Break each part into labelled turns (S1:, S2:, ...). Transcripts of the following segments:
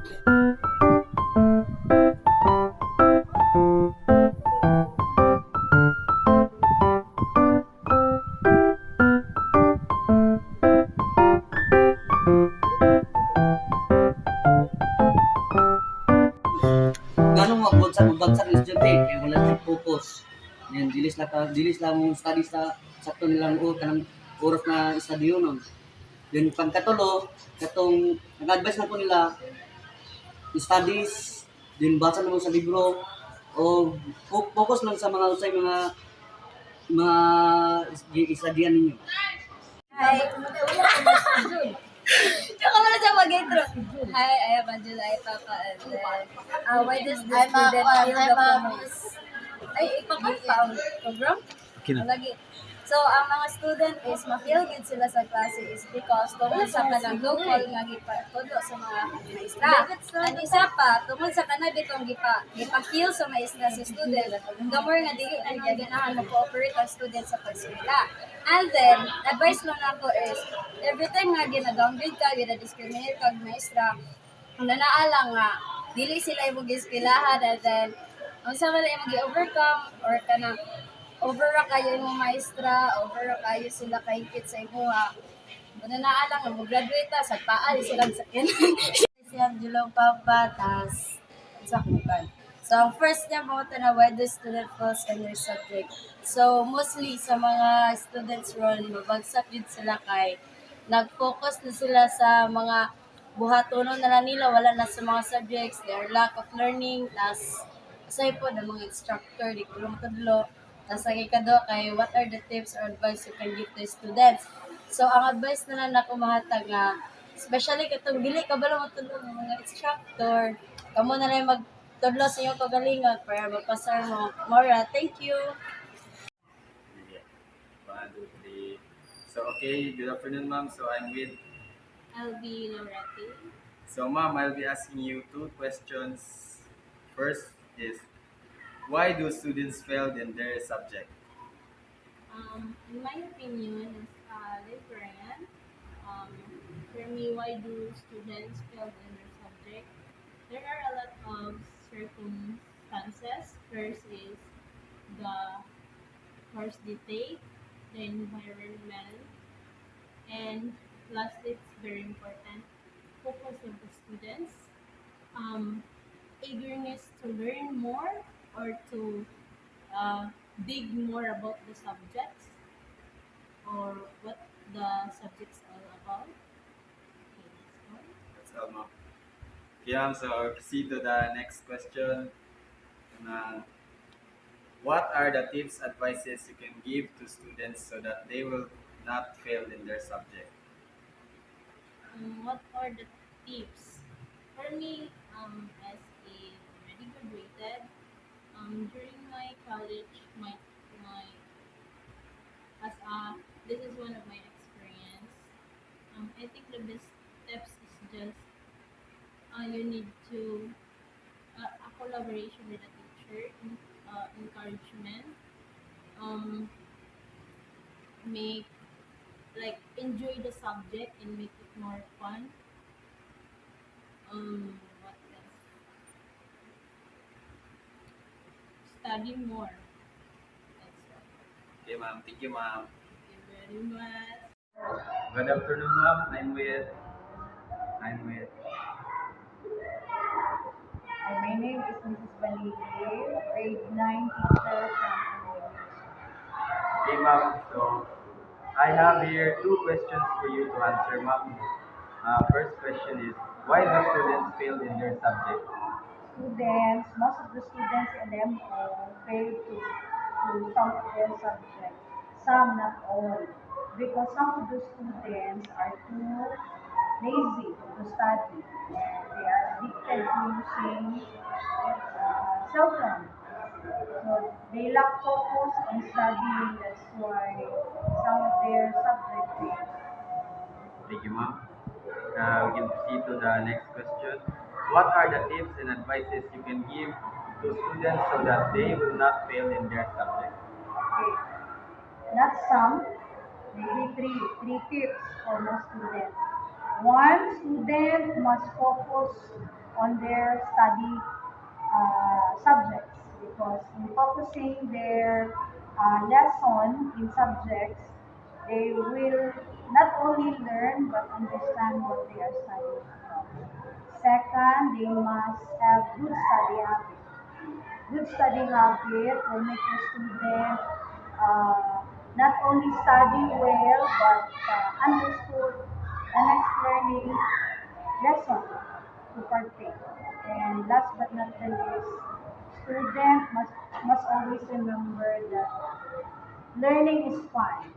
S1: Ganong magbagsak ng estudyante kaya wala siyang focus. Yan dilis lang mong study sa sakto nilang kanang oras na study nun. Then pagkatulo, katong nag-advise na po nila studies, then basa naman sa libro o focus lang sa mga i-studyan ninyo.
S2: Hi. Tsaka wala siya mag-intro. Hi, I am Angela, I Papa, and then, why does the student feel the promise? Ay, ipag-found program? Lagi. So, ang mga student is ma-feel good sila sa klase is because tungkol sa kanang local nga gipatulo sa mga maestra. Ang isa pa, tungkol sa kanang bitong gipa-feel sa maestra sa student, the more nga dili na nga ganahan mo cooperate ang student sa pagsimula. And then, advice lang ako is, every time nga gina-downgrade ka, gina-discriminate ka maestra, kung nanaalang nga, dili sila yung mag-iskilahan, and then, ang sa mga yung mag-overcome, or kanang, overra kayo yung maestra, overra kayo sila kahigit sa imuha. Mananaalang nga, mag-graduate ta, sa paal, silang sakin. Si Angelo Papa, tas sa kukan. So, ang first niya mo na why the student falls in their subject. So, mostly sa mga students role, mabagsak din sila kay nag-focus na sila sa mga buhatonon na lang nila, wala na sa mga subjects, their lack of learning, tas aside po ng mga instructor, di ko lang tudlo. Tapos ang ikado kay what are the tips or advice you can give to students? So ang advice na lang ako mahatag nga, especially katong dili ka bala matulog ng mga instructor, kamo na lang magtudlo sa iyong kagalingan para mapasar mo. Mora, thank you.
S3: Yeah. One, two, three. So, okay, good afternoon, ma'am. So, I'm with.
S2: I'll be Lorette.
S3: So, ma'am, I'll be asking you two questions. First is, why do students fail in their subject?
S4: In my opinion, as a librarian, um, for me, why do students fail in their subject? There are a lot of circumstances. First is the course they take, the environment, and lastly, it's very important, focus of the students, um, eagerness to learn more or to dig more about the subjects or what the subject's all about. Okay, so,
S3: That's all, ma'am. Okay, ma'am, so I'll proceed to the next question. Uh, what are the tips, advices you can give to students so that they will not fail in their subject?
S4: what are the tips? For me, as a already graduated, during my college, my as a this is one of my experience. I think the best steps is just you need to a collaboration with a teacher, encouragement, um, make enjoy the subject and make it more fun. What else? Study more. That's all.
S3: Okay, ma'am. Thank you, ma'am.
S4: Thank you very much.
S3: Good afternoon, ma'am. I'm with.
S5: My name is Mrs. Balige, grade 9 teacher from
S3: Okay, ma'am. So, I have here two questions for you to answer, ma'am. First question is, why do students fail in their subject?
S5: students. Most of the students in MO fail to some of their subjects, some not all, because some of the students are too lazy to study and they are addicted to using cell phone. So they lack focus on studying. That's why some of their subjects fail.
S3: Thank you, ma'am. We can proceed to the next question. What are the tips and advices you can give to students so that they will not fail in their subject?
S5: Okay. Not some, maybe three tips for most students. One, student must focus on their study subjects, because in focusing their lesson in subjects, they will not only learn but understand what they are studying about. Second, they must have good study habits. Good study habit will make the student not only study well but understood the next learning lesson to partake. And last but not the least, student must always remember that learning is fun.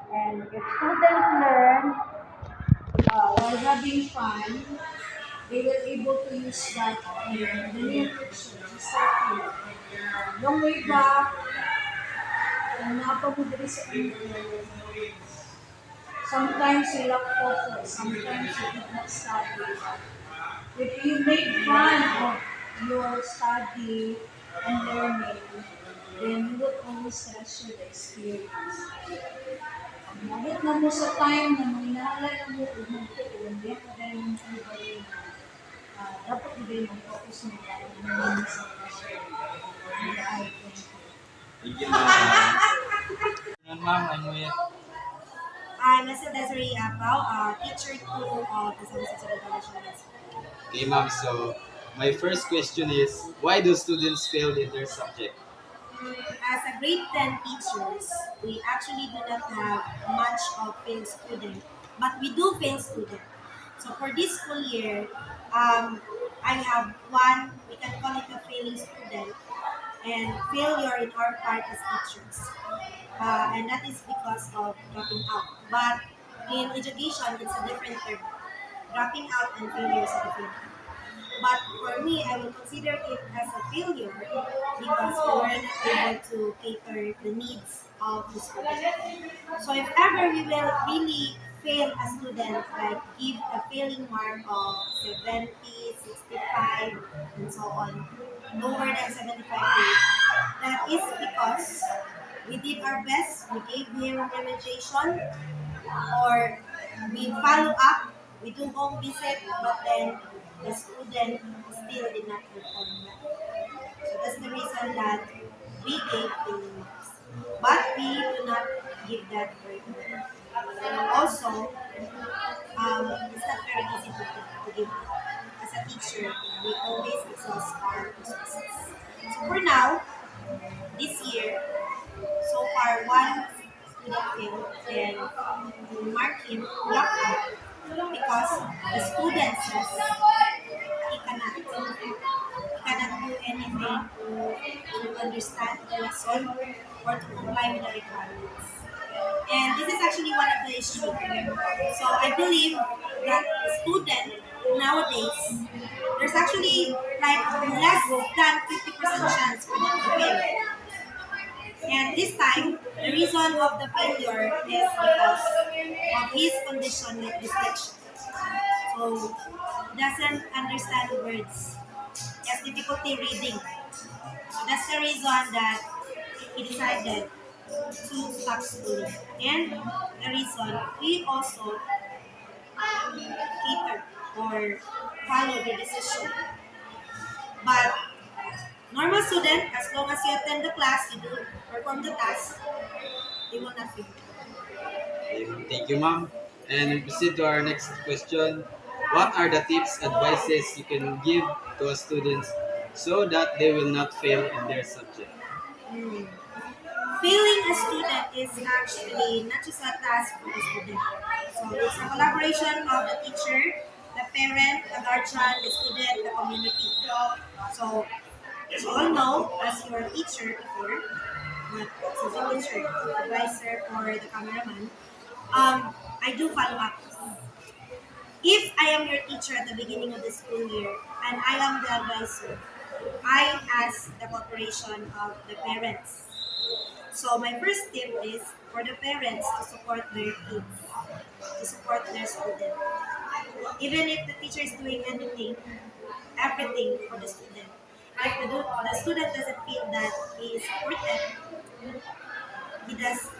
S5: And if students learn while having fun, they will able to use that in the near future. Just like long way back, kung napamudali sa English, sometimes you lack focus, sometimes you did not study. If you make fun of your study and learning, then you would always treasure the experience. Mabot na mo sa time na manginala na mo kung magtuon, di ka dahil yung iba dapat hindi mag-focus mo tayo na sa treasure.
S3: Thank you, ma'am. Yan, ma'am, ano yan?
S6: I'm Mrs. Desiree Apao, teacher 2 of the San Jose International School.
S3: Okay, ma'am. So, my first question is, why do students fail in their subject?
S6: As a grade 10 teachers, we actually do not have much of failed student, but we do fail student. So for this school year, I have one, we can call it a failing student, and failure in our part as teachers. And that is because of dropping out. But in education, it's a different term. Dropping out and failure is a different term. But for me, I will consider it as a failure because we were not able to cater the needs of the student. So if ever we will really fail a student, like give a failing mark of 70, 65, and so on, lower than 75 grade, that is because we did our best, we gave him remediation, or we follow up, we do home visit, but then the student still did not perform well. So that's the reason that we gave failing marks. But we do not give that very well. Also, it's not very easy to give. As a teacher, we always exhaust our resources. So for now, this year, so far one student failed, and we mark him blocked out because the student says he cannot do anything to understand the lesson or to comply with the requirements. And this is actually one of the issues. So I believe that the student nowadays, there's actually like less than 50% chance for them to fail. And this time, the reason of the failure is because of his condition like dyslexia. So he doesn't understand words. He has difficulty reading. So that's the reason that he decided to stop schooling. And the reason we also cater or follow the decision. But normal student, as long as you attend the class, you do perform the task, they will not fail.
S3: Thank you, ma'am. And we proceed to our next question. What are the tips, advices you can give to our students so that they will not fail in their subject?
S6: Failing a student is actually not just a task for the student. So it's a collaboration of the teacher, the parent, the guardian, the student, the community. So as you all know, as your teacher before, not as a teacher, advisor, or the cameraman, I do follow up. If I am your teacher at the beginning of the school year and I am the advisor, I ask the cooperation of the parents. So my first tip is for the parents to support their kids, to support their student. Even if the teacher is doing anything, everything for the student. If the student doesn't feel that he is supported, he does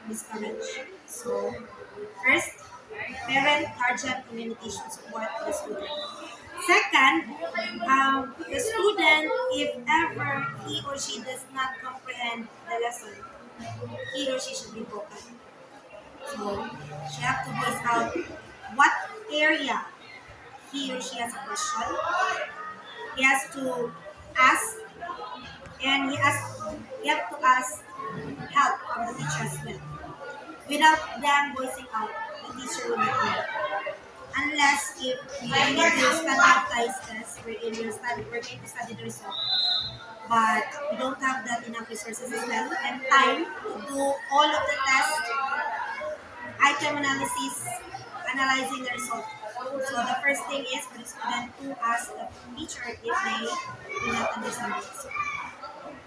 S6: discourage. So first, parent, guardian, communication support to the student. Second, the student, if ever he or she does not comprehend the lesson, he or she should be vocal. So she have to voice out what area he or she has a question. He has to ask, and he have to ask help from the teacher as well. Without them voicing out, the teacher will not know. Unless if we need to standardize test wherein we're going to study the result. But we don't have that enough resources as well and time to do all of the tests, item analysis, analyzing the result. So the first thing is for the student to ask the teacher if they do not understand the result.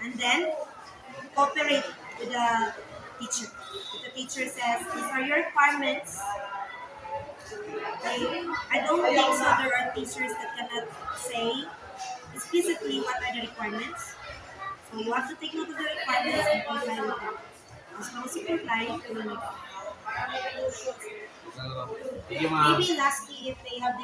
S6: And then cooperate with the teacher. If the teacher says, these are your requirements, I don't think so there are teachers that cannot say explicitly what are the requirements. So you have to take note of the requirements and comply with them. As long as you comply, you will make it.
S1: Sige, mga
S6: Maybe lastly, if they have